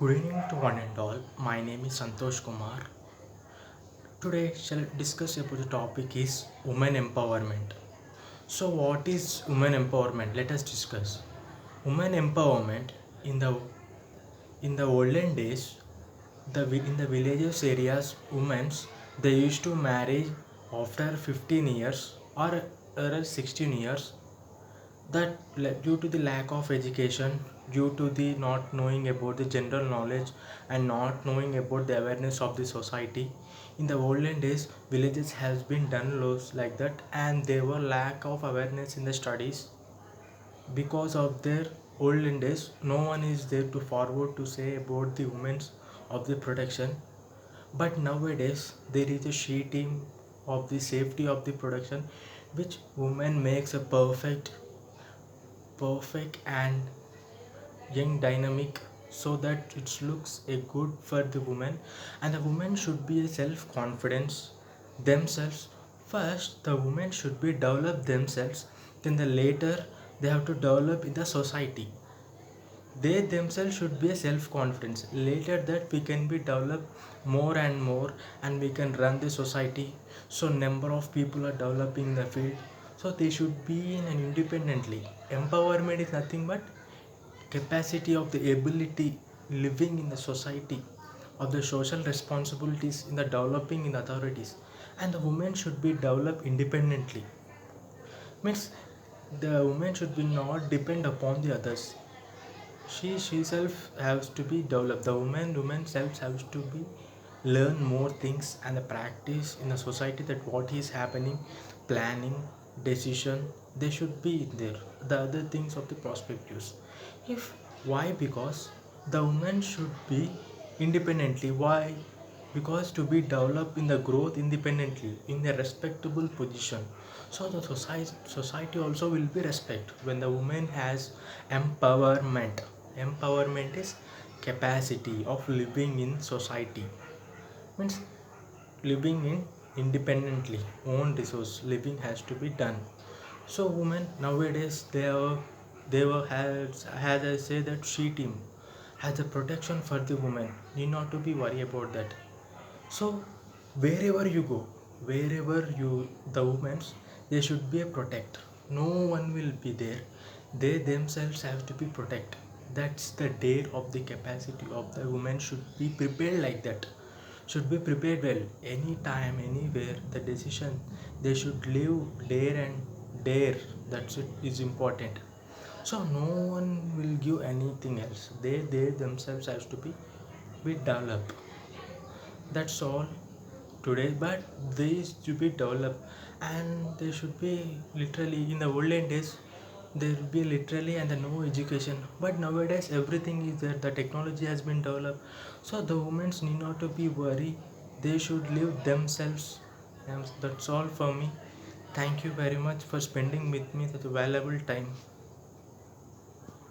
Good evening to one and all. My name is Santosh Kumar. Today, shall discuss about the topic is women empowerment. So, what is women empowerment? Let us discuss. Women empowerment in the olden days, in the villages areas, women's they used to marry after 15 years or else 16 years that due to the lack of education, due to the not knowing about the general knowledge and not knowing about the awareness of the society, in the olden days villages has been done laws like that, and there were lack of awareness in the studies. Because of their olden days, no one is there to forward to say about the women's of the protection. But nowadays there is a she team of the safety of the production, which woman makes a perfect and young dynamic, so that it looks a good for the woman. And the woman should be a self confidence themselves. First the women should be develop themselves, then the later they have to develop in the society. They themselves should be a self confidence, later that we can be developed more and more, and we can run the society. So number of people are developing in the field, so they should be in an independently. Empowerment is nothing but capacity of the ability living in the society, of the social responsibilities in the developing in the authorities. And the women should be developed independently, means the woman should be not depend upon the others. She self has to be developed. The woman self has to be learn more things and the practice in the society, that what is happening, planning, decision, they should be there, the other things of the perspectives. If why? Because the woman should be independently. Why? Because to be developed in the growth independently in a respectable position, so the society also will be respect when the woman has empowerment. Empowerment is capacity of living in society, means living in independently, own resource living has to be done. So women nowadays they were has I say that she team has a protection for the woman, need not to be worried about that. So wherever you go, wherever you, the women's, they should be a protect. No one will be there, they themselves have to be protect. That's the dare of the capacity of the woman should be prepared like that, should be prepared well. Anytime anywhere the decision, they should live dare and dare. That's it is important. So no one will give anything else, they themselves has to be developed. That's all today. But they should be developed, and they should be literally in the olden days there will be literally and the no education. But nowadays everything is there, the technology has been developed, so the women need not to be worried, they should live themselves. And that's all for me. Thank you very much for spending with me such a valuable time.